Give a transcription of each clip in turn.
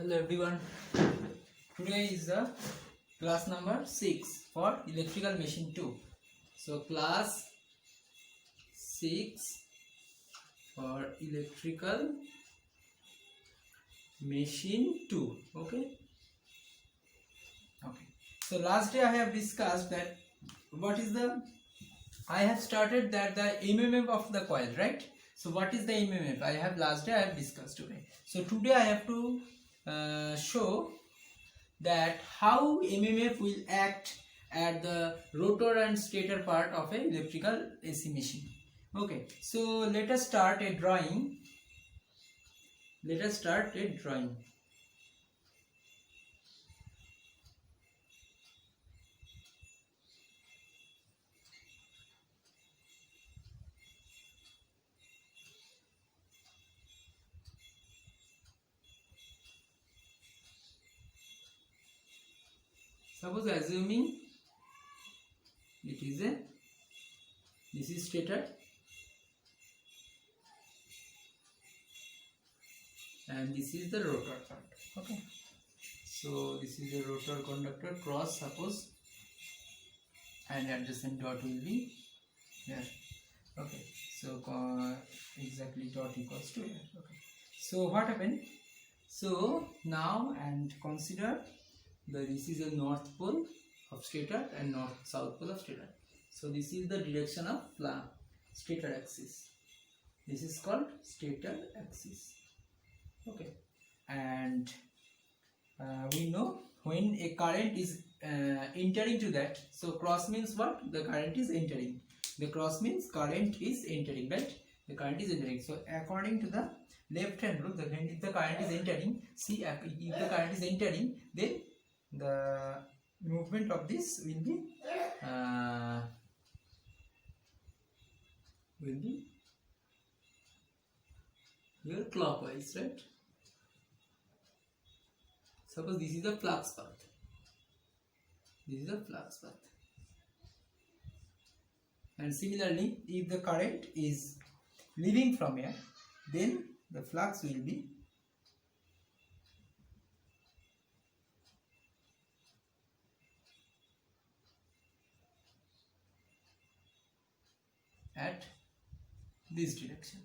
Hello everyone. Today is the class number 6 for electrical machine 2. So class 6 for electrical machine 2. Okay. So last day I have discussed that I have started that the MMF of the coil, right? So what is the MMF? Last day I have discussed. Okay. So today I have to show that how MMF will act at the rotor and stator part of a electrical AC machine. Okay, so let us start a drawing. Suppose assuming this is stator and this is the rotor part. Okay, so this is a rotor conductor cross, suppose, and adjacent dot will be here. Okay, so exactly dot equals to here. Okay, so what happened? So now, and consider that this is a north pole of stator and north south pole of stator. So this is the direction of stator axis. This is called stator axis. Okay, and we know when a current is entering to that, so cross means what? The current is entering. The cross means current is entering, right? The current is entering. So according to the left hand rule, if the current is entering, see, if the current is entering, then the movement of this will be here clockwise, right? Suppose this is the flux path. And similarly, if the current is leaving from here, then the flux will be at this direction.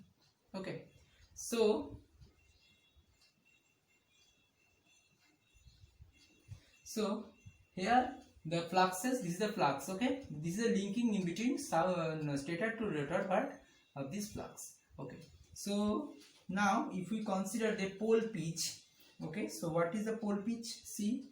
Okay, so here the fluxes, this is the flux. Okay, this is a linking in between stator to rotor part of this flux. Okay, so now if we consider the pole pitch, okay, so what is the pole pitch? See,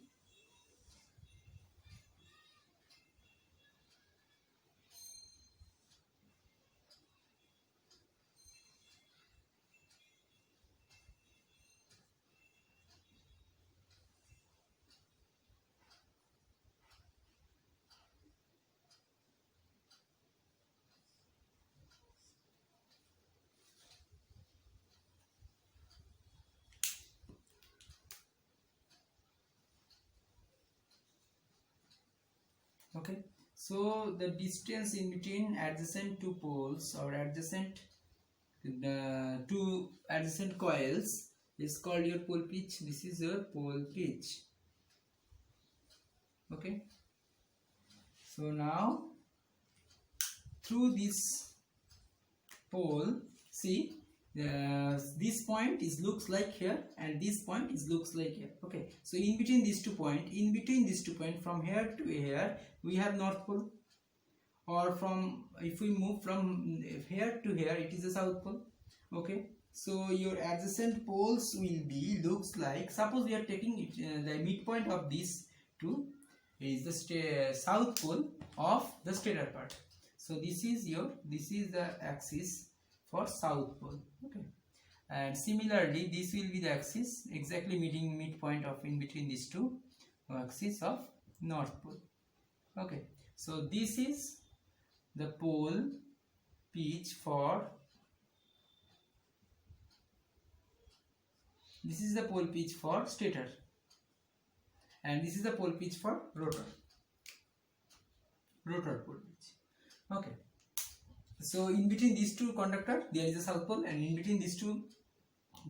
okay, so the distance in between adjacent two poles or adjacent two adjacent coils is called your pole pitch. This is your pole pitch. Okay, so now through this pole, see, this point looks like here and this point looks like here. Okay, so in between these two points, from here to here, we have north pole, or if we move from here to here, it is the south pole. Okay, so your adjacent poles will be looks like, suppose we are taking it, the midpoint of this two is the south pole of the stator part. So this is the axis for south pole. Okay, and similarly this will be the axis exactly meeting midpoint of in between these two axis of north pole. Okay, so this is the pole pitch for stator, and this is the pole pitch for rotor pole pitch. Okay, so in between these two conductor there is a south pole, and in between these two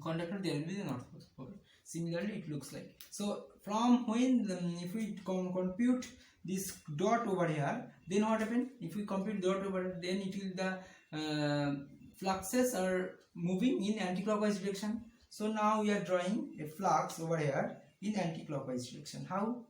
conductor there will be the north pole. Okay, Similarly it looks like. So from when if we compute this dot over here, then what happen? If we compute dot over here, then it will the fluxes are moving in anti-clockwise direction. So now we are drawing a flux over here in anti-clockwise direction. How?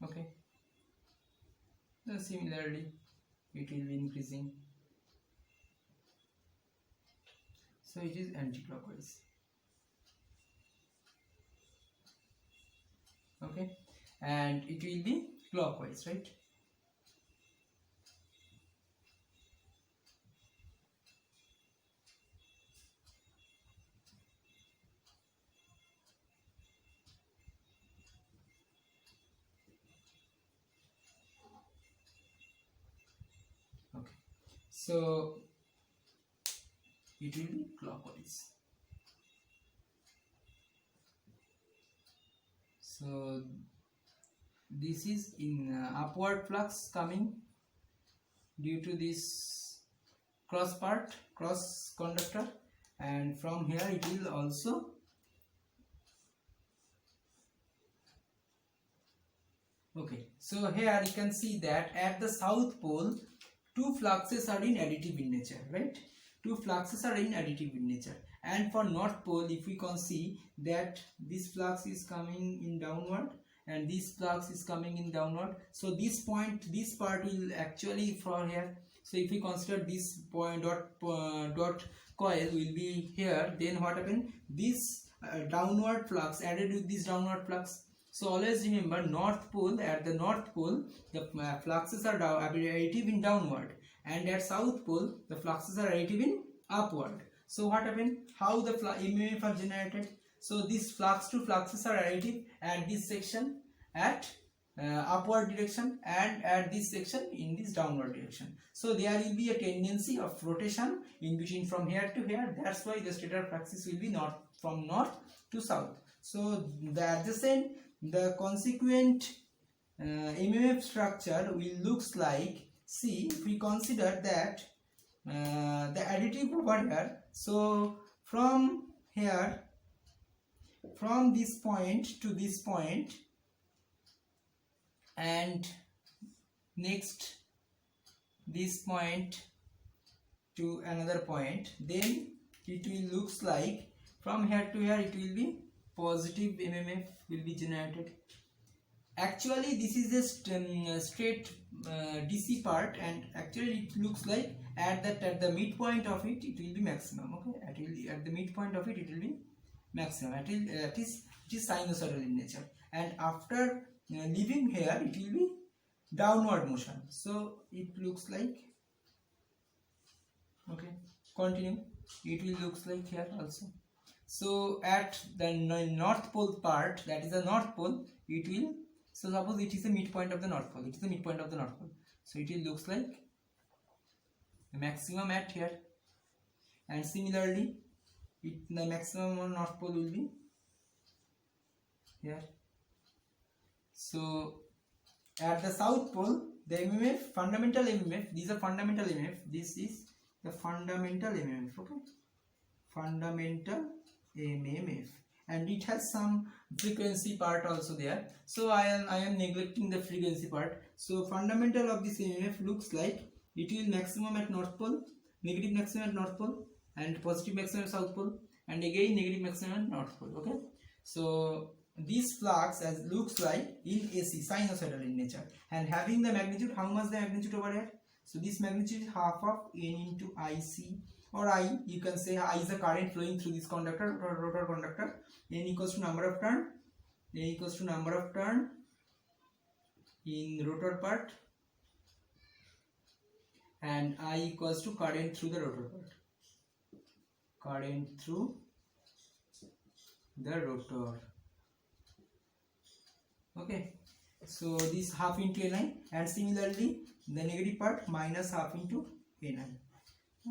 Okay. Then similarly it will be increasing. So it is anti-clockwise. Okay, and it will be clockwise, right? Okay, so it will be clockwise. So this is in upward flux coming due to this cross conductor, and from here it will also okay. So here you can see that at the south pole two fluxes are in additive in nature, right? Two fluxes are in additive in nature. And for north pole, if we can see that this flux is coming in downward and this flux is coming in downward, so this part will actually from here. So if we consider this point dot coil will be here, then what happened? This downward flux added with this downward flux. So always remember, north pole, at the north pole the fluxes are additive in downward, and at south pole the fluxes are additive in upward. So what happened? How the EMF are generated? So these two fluxes are additive at this section at upward direction, and at this section in this downward direction. So there will be a tendency of rotation in between from here to here. That's why the stator fluxes will be from north to south. So the adjacent, the consequent MMF structure will looks like, see, if we consider that the additive over here, so from here, from this point to this point, and next this point to another point, then it will looks like from here to here it will be positive MMF will be generated. Actually this is a straight DC part, and actually it looks like at the midpoint of it will be maximum. Okay, at the midpoint of it will be maximum. It is sinusoidal in nature, and after leaving here it will be downward motion. So it looks like, okay, continue, it will looks like here also. So at the north pole part, that is the north pole, it will, so suppose it is the midpoint of the north pole, it is the midpoint of the north pole, so it will looks like the maximum at here, and similarly the maximum on north pole will be here. So at the south pole, the MMF, fundamental MMF, this is a fundamental MMF, this is the fundamental MMF, okay, fundamental MMF, and it has some frequency part also there. So I am neglecting the frequency part. So fundamental of this MMF looks like it will maximum at north pole, negative maximum at north pole, and positive maximum at south pole, and again negative maximum at north pole. Okay, so this flux as looks like in AC, sinusoidal in nature, and having the magnitude, how much the magnitude over here? So this magnitude is half of N into IC, or I, you can say I is the current flowing through this conductor, rotor conductor. N equals to number of turn, N equals to number of turn in rotor part, and I equals to current through the rotor part, current through the rotor. Okay, so this half into Ni, and similarly the negative part minus half into Ni.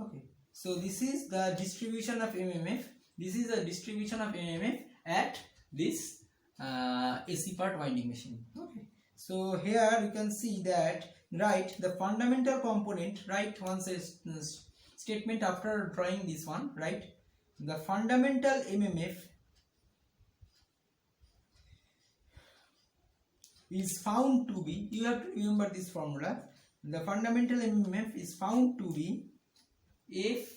Okay, so this is the distribution of MMF This is a distribution of EMF at this AC part winding machine. Okay. So here you can see that, write the fundamental component, write one statement after drawing this one, right? The fundamental MMF is found to be, you have to remember this formula, the fundamental MMF is found to be F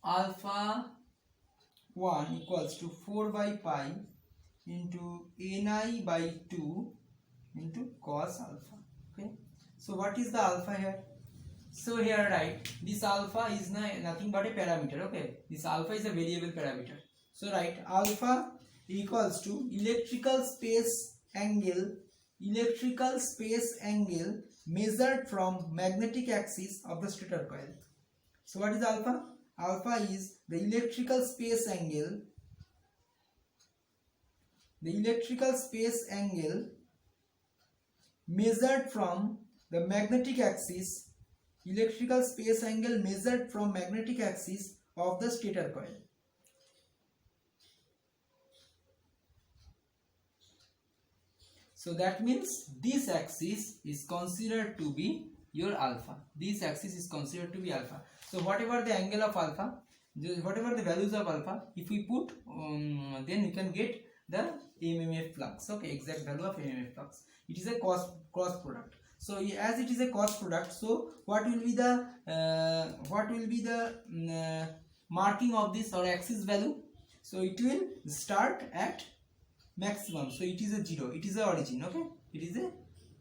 alpha 1 equals to 4 by pi into Ni by 2 into cos alpha. Okay, so what is the alpha here? So here, right, this alpha is nothing but a parameter. Okay, this alpha is a variable parameter. So write alpha equals to electrical space angle measured from magnetic axis of the stator coil. So what is alpha? Alpha is the electrical space angle measured from the magnetic axis, of the stator coil. So that means this axis is considered to be your alpha. This axis is considered to be alpha. So whatever the angle of alpha, whatever the values of alpha, if we put, then we can get the MMF flux. Okay, exact value of MMF flux. It is a cross product. So as it is a cross product, so what will be the marking of this or axis value? So it will start at maximum. So it is a 0. It is a origin. Okay, it is a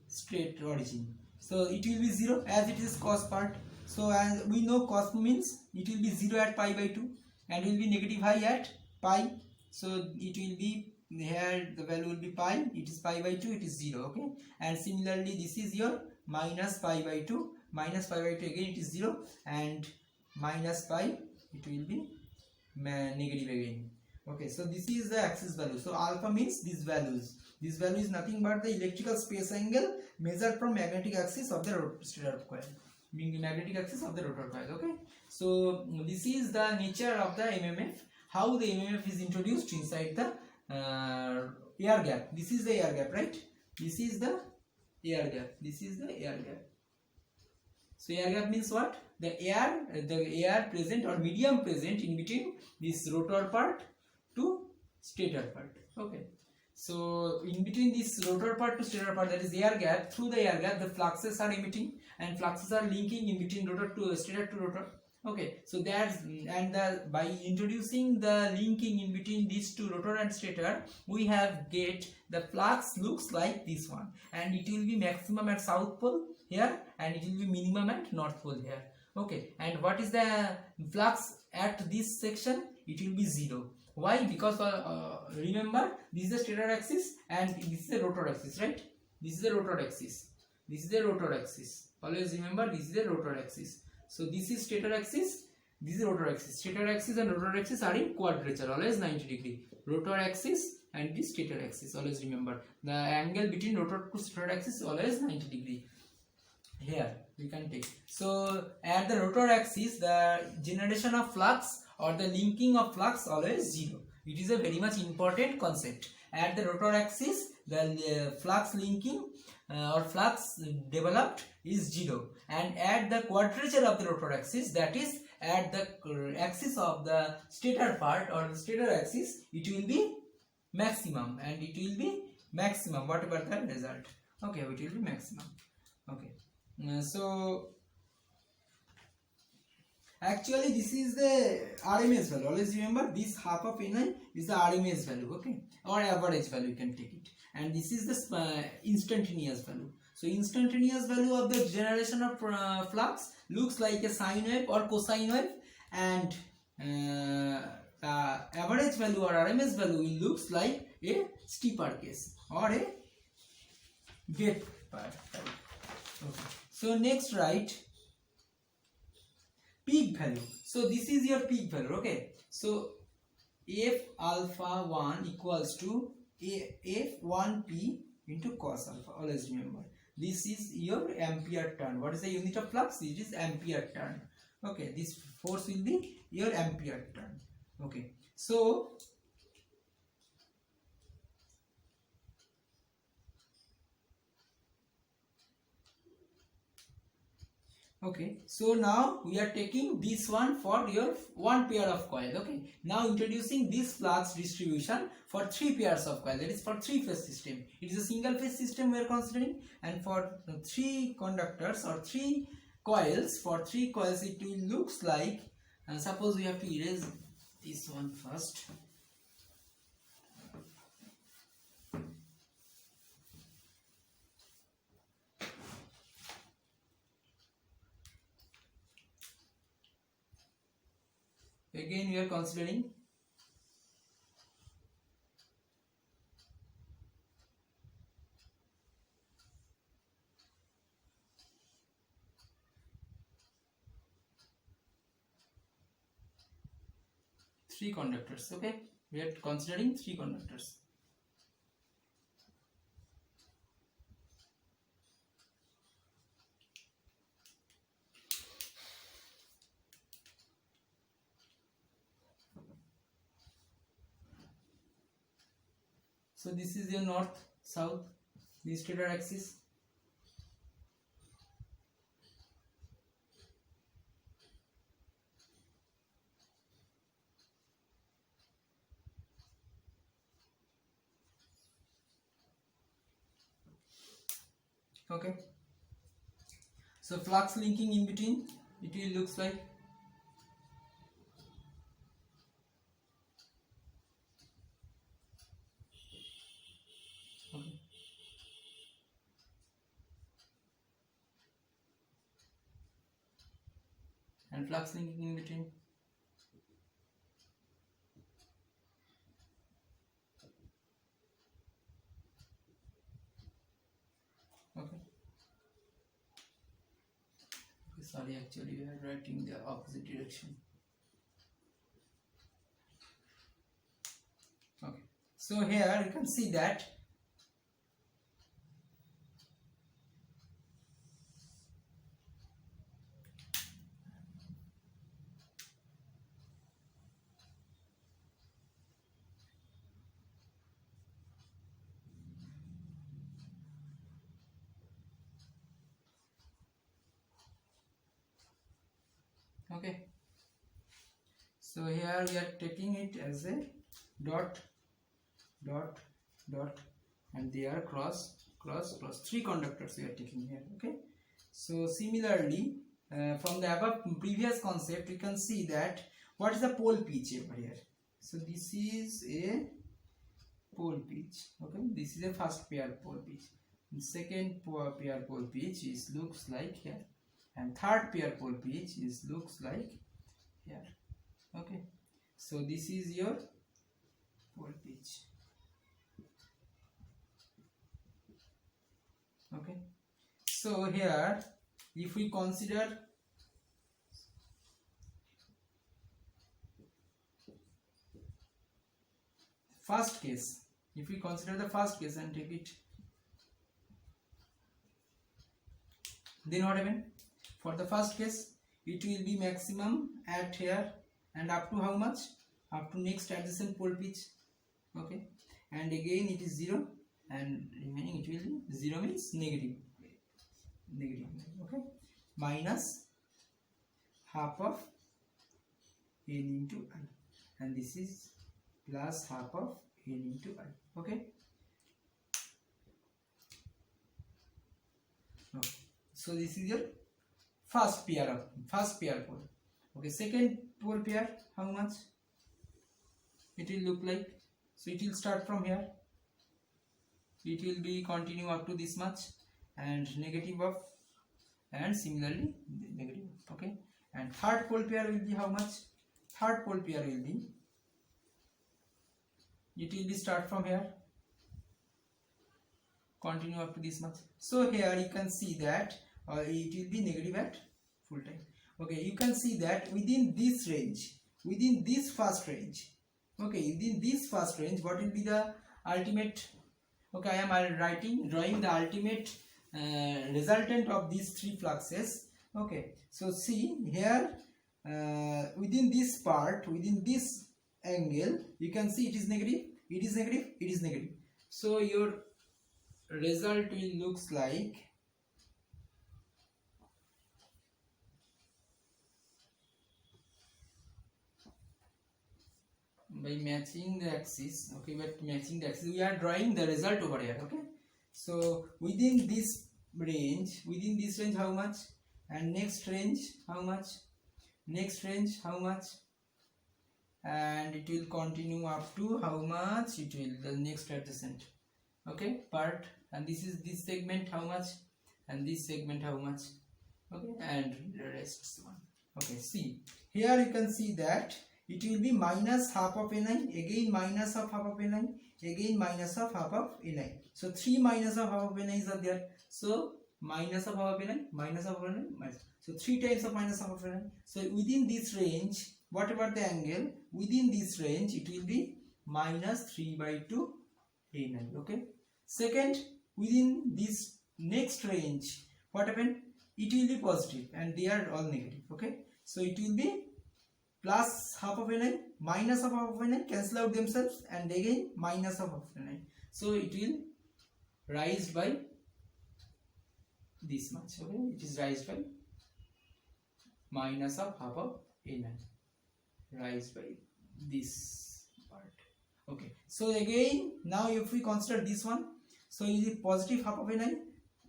straight origin. So it will be 0 as it is cos part. So as we know, cos means it will be 0 at pi by 2 and will be negative high at pi. So it will be, here the value will be pi, it is pi by 2, it is 0. Okay, and similarly this is your minus pi by 2, again it is 0, and minus pi, it will be negative again. Okay, so this is the axis value. So alpha means these values. This value is nothing but the electrical space angle measured from magnetic axis of the stator coil, meaning the magnetic axis of the rotor coil. Okay, so this is the nature of the MMF, how the MMF is introduced inside the air gap. This is the air gap, right? This is the air gap. So air gap means what? The air present or medium present in between this rotor part to stator part. Okay, so in between this rotor part to stator part, that is air gap, through the air gap the fluxes are emitting and fluxes are linking in between rotor to stator to rotor. Okay, so that's, and by introducing the linking in between these two, rotor and stator, we have get the flux looks like this one, and it will be maximum at south pole here and it will be minimum at north pole here. Okay, and what is the flux at this section? It will be 0. Why? Because remember, this is the stator axis and this is the rotor axis, right? This is the rotor axis. Always remember, this is the rotor axis. So this is stator axis, this is rotor axis. Stator axis and rotor axis are in quadrature, always 90 degree. Rotor axis and this stator axis, always remember. The angle between rotor to stator axis is always 90 degree. Here we can take. So at the rotor axis, the generation of flux or the linking of flux always 0. It is a very much important concept. At the rotor axis, the flux linking or flux developed is 0, and at the quadrature of the rotor axis, that is at the axis of the stator part or the stator axis, it will be maximum, and it will be maximum whatever the result. Okay, it will be maximum. Okay, so actually this is the RMS value. Always remember, this half of Ni is the RMS value, okay, or average value, you can take it, and this is the instantaneous value. So instantaneous value of the generation of flux looks like a sine wave or cosine wave, and average value or RMS value looks like a steeper case or a gate part. Okay. So next, write peak value. So this is your peak value. Okay, so f alpha 1 equals to f1p into cos alpha. Always remember, this is your ampere turn. What is the unit of flux? It is ampere turn. Okay, this force will be your ampere turn. Okay, so okay, so now we are taking this one for your one pair of coil. Okay, now introducing this flux distribution for 3 pairs of coil, that is for 3-phase system. It is a single phase system we are considering, and for 3 conductors or 3 coils, for 3 coils it will looks like, suppose we have to erase this one first. Again we are considering 3 conductors. Okay, we are considering 3 conductors. So this is your north south, the stator axis. Okay, so flux linking in between, it will looks like okay. And flux linking in between. Okay. Sorry, actually we are writing the opposite direction. Okay, so here you can see that okay, so here we are taking it as a dot dot dot, and they are cross cross cross, 3 conductors we are taking here. Okay, so similarly from the above previous concept you can see that what is the pole pitch over here. So this is a pole pitch. Okay, this is a first pair pole pitch, the second pair pole pitch is looks like here, and third pair pole pitch is looks like here. Okay, so this is your pole pitch. Okay, so here if we consider first case, if we consider the first case and take it, then what happen? For the first case it will be maximum at here and up to how much? Up to next adjacent pole pitch. Okay, and again it is 0, and remaining it will be 0 means negative. Okay, minus half of n into I, and this is plus half of n into I. Okay, so this is your first pair pole. Okay, second pole pair, how much it will look like? So it will start from here, it will be continue up to this much, and negative of, and similarly negative. Okay, and third pole pair will be how much? Third pole pair will be, it will be start from here, continue up to this much. So here you can see that it will be negative at full time. Okay, you can see that within this range, within this first range, okay, within this first range, what will be the ultimate? Okay, I am drawing the ultimate resultant of these three fluxes. Okay, so see here, within this part, within this angle, you can see it is negative, it is negative, it is negative. So your result will looks like by matching the axis. Okay, but matching the axis, we are drawing the result over here. Okay, so within this range, how much, and next range how much, next range how much, and it will continue up to how much, it will the next adjacent, okay, part, and this is this segment how much, and this segment how much, okay, and the rest one. Okay, see here you can see that it will be minus half of Ni, again minus of half of Ni, again minus of half of Ni. So 3 minus of half of Ni are there. So minus of half of Ni, minus of Ni, minus. So 3 times of minus half of Ni. So within this range, whatever the angle, within this range it will be minus 3 by 2 Ni. Okay. Second, within this next range, what happened? It will be positive and they are all negative. Okay. So it will be plus half of Ni, minus of half of Ni, cancel out themselves, and again minus of half of Ni. So it will rise by this much. Okay, it is rise by minus of half of Ni, rise by this part. Okay, so again now if we consider this one, so it is positive half of Ni,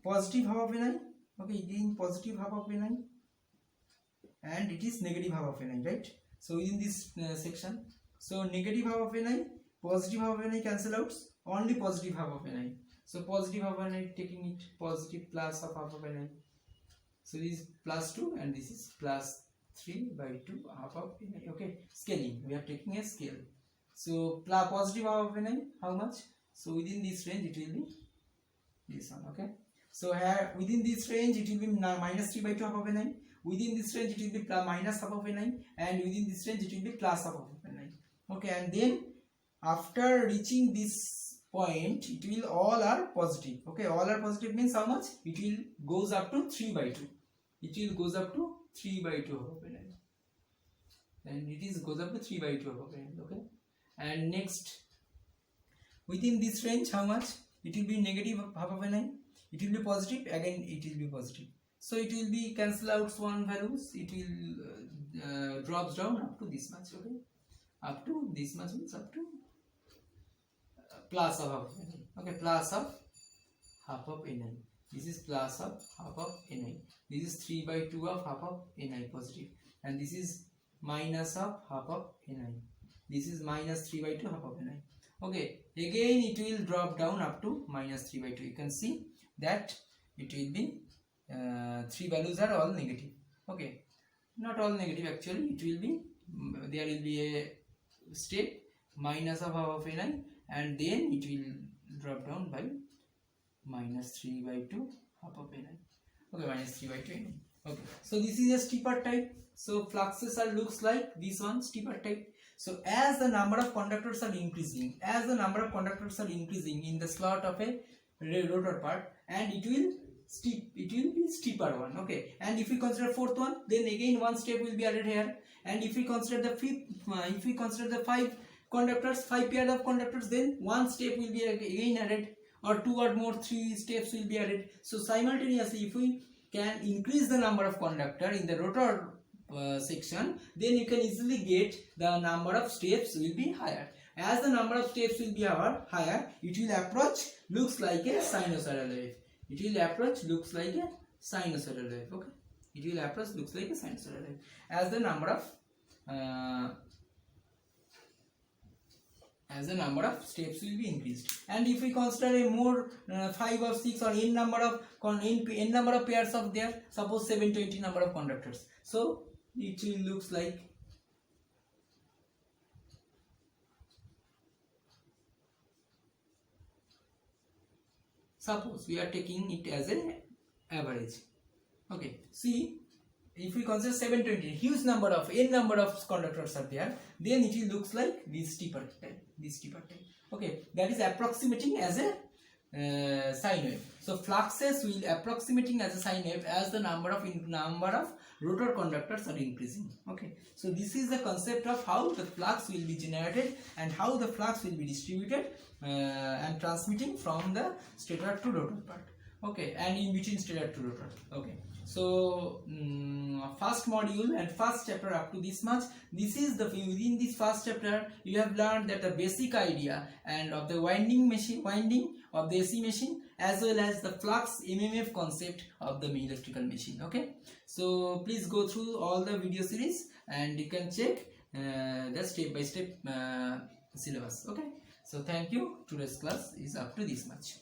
positive half of Ni. Okay, again positive half of Ni, and it is negative half of Ni, right? So within this section, so negative half of Ni, positive half of Ni cancel out, only positive half of Ni. So positive half of Ni, taking it positive plus of half of Ni. So this is plus 2 and this is plus 3 by 2 half of Ni. Okay, scaling, we are taking a scale. So positive half of Ni, how much? So within this range it will be this one. Okay, so here within this range it will be minus 3 by 2 half of Ni. Within this range it will be minus half of Ni, and within this range it will be plus half of Ni. Okay, and then after reaching this point it will all are positive. Okay, all are positive means how much? It will goes up to 3 by 2. It will goes up to 3 by 2 half of Ni, and it is goes up to 3 by 2 half of Ni. Okay, and next within this range how much? It will be negative half of Ni. It will be positive, again it will be positive. So it will be cancel out one values, it will drops down up to this much. Okay, up to this much means up to plus of half of Ni. Okay, plus of half of Ni. This is plus of half of Ni. This is 3 by 2 of half of Ni positive, and this is minus of half of Ni. This is minus 3 by 2 half of Ni. Okay, again it will drop down up to minus 3 by 2. You can see that it will be 3 values are all negative. Okay, not all negative actually, it will be there will be a step minus of half of Ni, and then it will drop down by minus 3 by 2 half of Ni. Okay, minus 3 by 2 Ni. Okay, so this is a steeper type. So fluxes are looks like this one, steeper type. So as the number of conductors are increasing, in the slot of a rotor part, and it will be steeper one. Okay, and if we consider fourth one, then again one step will be added here, and if we consider the fifth, if we consider the 5 pair of conductors, then one step will be again added, or 2 or more 3 steps will be added. So simultaneously if we can increase the number of conductor in the rotor section, then you can easily get the number of steps will be higher. As the number of steps will be higher, it will approach looks like a sinusoidal wave. It will approach looks like a sinusoidal wave. Okay, it will approach looks like a sinusoidal wave as the number of steps will be increased. And if we consider a more 5 or 6 or n number of pairs of there, suppose 720 number of conductors, so it will looks like suppose we are taking it as an average. Okay, see if we consider 720, huge number of n number of conductors are there, then it will looks like this steeper type. Okay, that is approximating as a sine wave. So fluxes will approximating as a sine wave as the number of rotor conductors are increasing. Okay, so this is the concept of how the flux will be generated and how the flux will be distributed and transmitting from the stator to rotor part. Okay, and in between stator to rotor. Okay, so first module and first chapter up to this much. This is the within this first chapter you have learned that the basic idea and of the winding of the AC machine, as well as the flux MMF concept of the electrical machine. Okay, so please go through all the video series and you can check the step by step syllabus. Okay, so thank you. Today's class is up to this much.